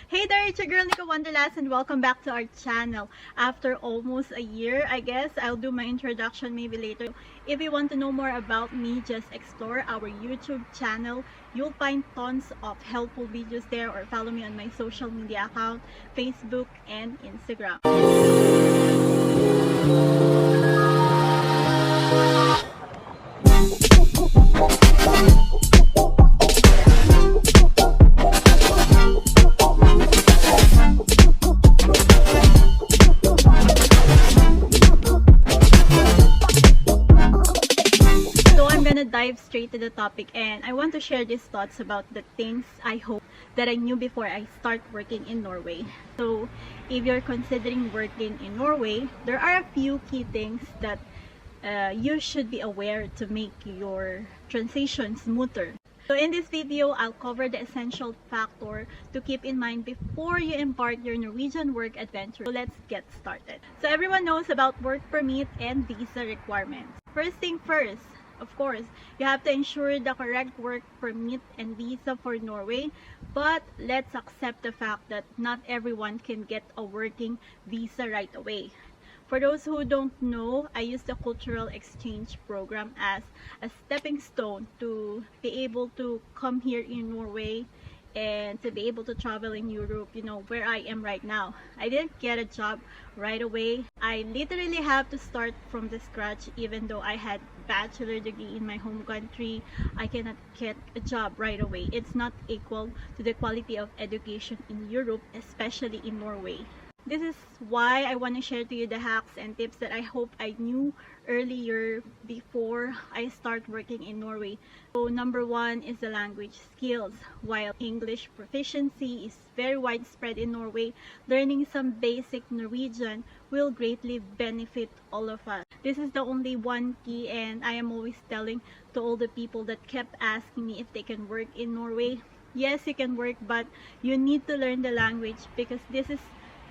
Hey there, it's your girl Nika Wanderlust and welcome back to our channel. After almost a year, I guess, I'll do my introduction maybe later. If you want to know more about me, just explore our YouTube channel. You'll find tons of helpful videos there, or follow me on my social media account, Facebook and Instagram. Dive straight to the topic, and I want to share these thoughts about the things I hope that I knew before I start working in Norway. So if you're considering working in Norway, there are a few key things that you should be aware to make your transition smoother. So in this video, I'll cover the essential factor to keep in mind before you embark your Norwegian work adventure. So let's get started. So everyone knows about work permit and visa requirements. First thing first, of course, you have to ensure the correct work permit and visa for Norway, but let's accept the fact that not everyone can get a working visa right away. For those who don't know, I used the cultural exchange program as a stepping stone to be able to come here in Norway and to be able to travel in Europe, where I am right now. I didn't get a job right away. I literally have to start from the scratch. Even though I had bachelor degree in my home country, I cannot get a job right away. It's not equal to the quality of education in Europe, especially in Norway. This is why I want to share to you the hacks and tips that I hope I knew earlier before I start working in Norway. So number one is the language skills. While English proficiency is very widespread in Norway, learning some basic Norwegian will greatly benefit all of us. This is the only one key, and I am always telling to all the people that kept asking me if they can work in Norway. Yes, you can work, but you need to learn the language, because this is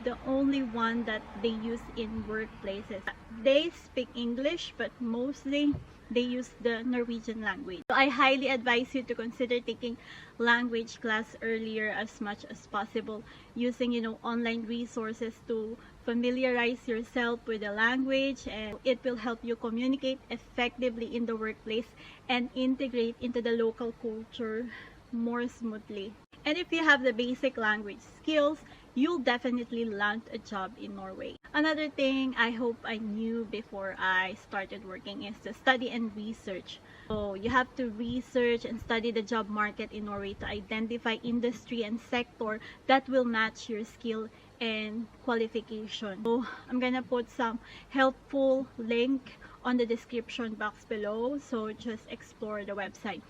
the only one that they use in workplaces. They speak English, but mostly they use the Norwegian language. So I highly advise you to consider taking language class earlier as much as possible, using online resources to familiarize yourself with the language, and it will help you communicate effectively in the workplace and integrate into the local culture more smoothly. And if you have the basic language skills, you'll definitely land a job in Norway. Another thing I hope I knew before I started working is to study and research. So you have to research and study the job market in Norway to identify industry and sector that will match your skill and qualification. So I'm gonna put some helpful link on the description box below, so just explore the website.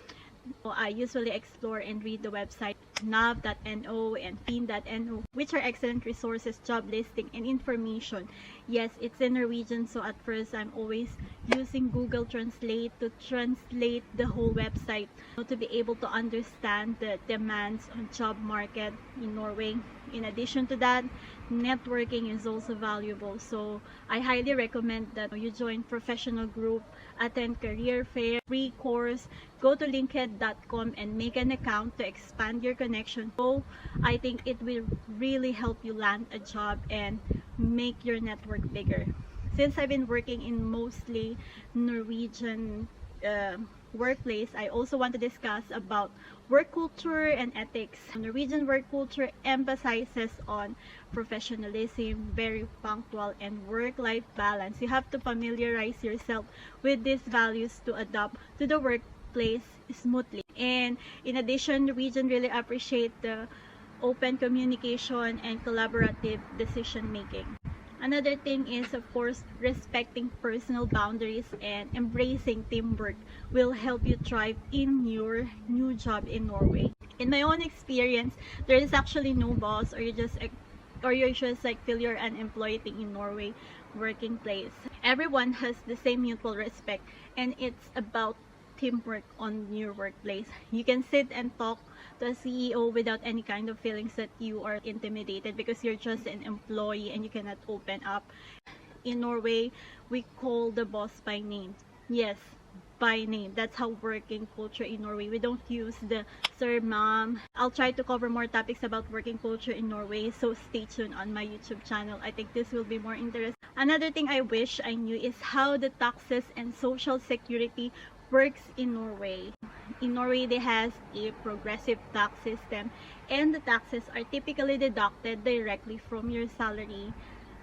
I usually explore and read the website nav.no and fin.no, which are excellent resources, job listing, and information. Yes, it's in Norwegian, so at first I'm always using Google Translate to translate the whole website to be able to understand the demands on job market in Norway. In addition to that, networking is also valuable, so I highly recommend that you join professional group, attend career fair, free course, go to linked.com and make an account to expand your connection. So I think it will really help you land a job and make your network bigger. Since I've been working in mostly Norwegian workplace, I also want to discuss about work culture and ethics. Norwegian work culture emphasizes on professionalism, very punctual, and work-life balance. You have to familiarize yourself with these values to adapt to the workplace smoothly. And in addition, Norwegian really appreciate the open communication and collaborative decision making. Another thing is, of course, respecting personal boundaries and embracing teamwork will help you thrive in your new job in Norway. In my own experience, there is actually no boss, or you're just like feel you're an employee thing in Norway working place. Everyone has the same mutual respect, and it's about teamwork on your workplace. You can sit and talk to a CEO without any kind of feelings that you are intimidated, because you're just an employee and you cannot open up. In Norway, we call the boss by name. Yes, by name. That's how working culture in Norway. We don't use the sir, ma'am. I'll try to cover more topics about working culture in Norway, so stay tuned on my YouTube channel. I think this will be more interesting. Another thing I wish I knew is how the taxes and social security works in Norway. In Norway, they has a progressive tax system, and the taxes are typically deducted directly from your salary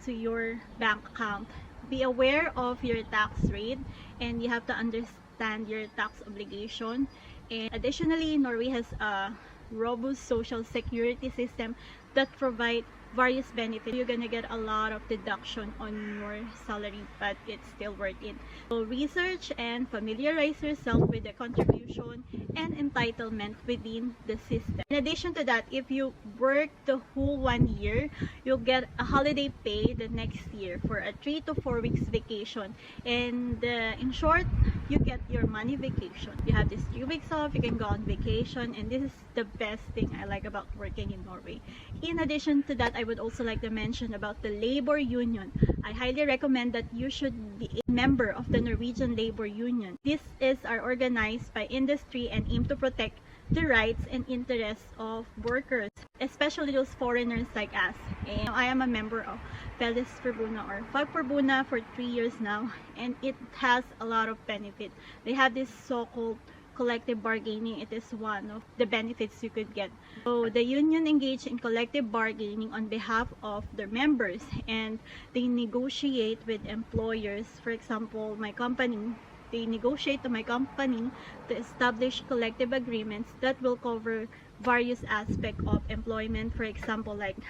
to your bank account. Be aware of your tax rate, and you have to understand your tax obligation. And additionally, Norway has a robust social security system that provide various benefits. You're gonna get a lot of deduction on your salary, but it's still worth it. So research and familiarize yourself with the contribution and entitlement within the system. In addition to that, if you work the whole 1 year, you'll get a holiday pay the next year for a 3 to 4 weeks vacation. And in short, you get your money vacation. You have these 3 weeks off, you can go on vacation, and this is the best thing I like about working in Norway. In addition to that, I would also like to mention about the labor union. I highly recommend that you should be a member of the Norwegian Labor Union. These are organized by industry and aim to protect the rights and interests of workers, especially those foreigners like us. And I am a member of Fellesforbundet or Fagforbundet for 3 years now, and it has a lot of benefit. They have this so-called collective bargaining. It is one of the benefits you could get. So the union engage in collective bargaining on behalf of their members, and they negotiate with employers. For example, my company, they negotiate to my company to establish collective agreements that will cover various aspects of employment. For example, like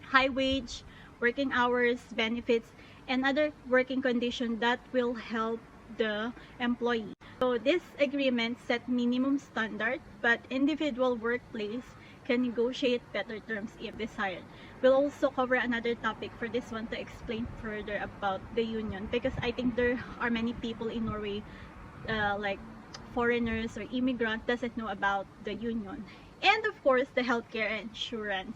high wage, working hours, benefits, and other working conditions that will help the employee. So this agreement set minimum standard, but individual workplace can negotiate better terms if desired. We'll also cover another topic for this one to explain further about the union, because I think there are many people in Norway, like foreigners or immigrants, doesn't know about the union. And of course, the healthcare insurance.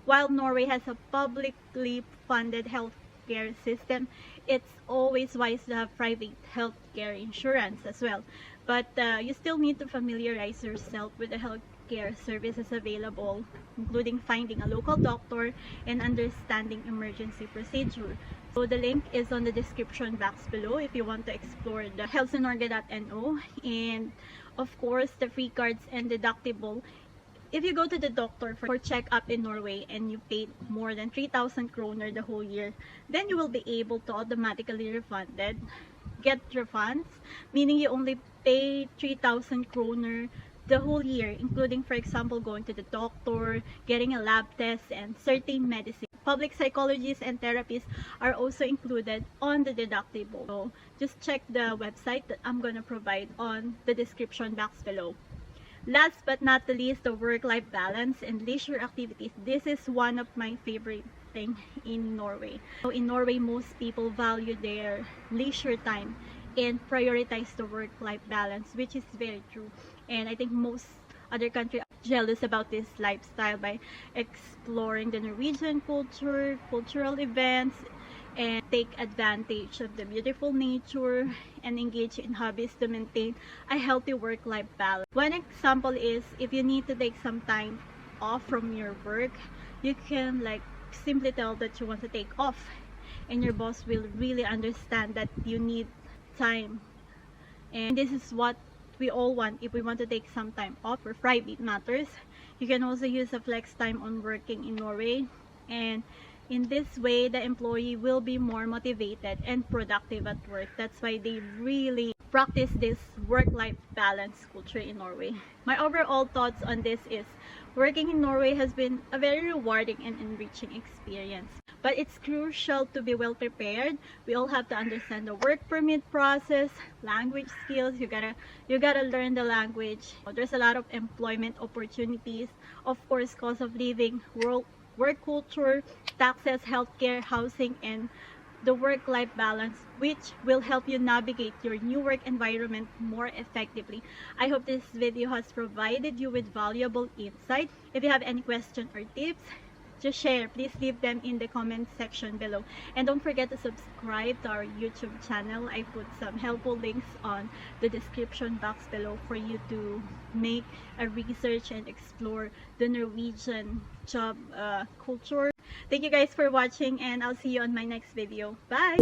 While Norway has a publicly funded healthcare system, it's always wise to have private healthcare insurance as well. But you still need to familiarize yourself with the healthcare services available, including finding a local doctor and understanding emergency procedure. So the link is on the description box below if you want to explore the helsenorge.no, and of course the free cards and deductible. If you go to the doctor for checkup in Norway and you paid more than 3,000 kroner the whole year, then you will be able to automatically get refunds, meaning you only pay 3,000 kroner the whole year, including, for example, going to the doctor, getting a lab test, and certain medicine. Public psychologists and therapists are also included on the deductible. So just check the website that I'm going to provide on the description box below. Last but not the least, the work-life balance and leisure activities. This is one of my favorite things in Norway. So in Norway, most people value their leisure time and prioritize the work-life balance, which is very true. And I think most other countries are jealous about this lifestyle by exploring the Norwegian culture, cultural events, and take advantage of the beautiful nature and engage in hobbies to maintain a healthy work-life balance. One example is if you need to take some time off from your work, you can like simply tell that you want to take off, and your boss will really understand that you need time. And this is what we all want if we want to take some time off for private matters. You can also use a flex time on working in Norway, and in this way, the employee will be more motivated and productive at work. That's why they really practice this work-life balance culture in Norway. My overall thoughts on this is working in Norway has been a very rewarding and enriching experience. But it's crucial to be well prepared. We all have to understand the work permit process, language skills. You gotta learn the language. There's a lot of employment opportunities. Of course, cost of living, work culture, taxes, healthcare, housing, and the work-life balance, which will help you navigate your new work environment more effectively. I hope this video has provided you with valuable insight. If you have any questions or tips, to share, please leave them in the comment section below. And don't forget to subscribe to our YouTube channel. I put some helpful links on the description box below for you to make a research and explore the Norwegian job culture. Thank you guys for watching, and I'll see you on my next video. Bye!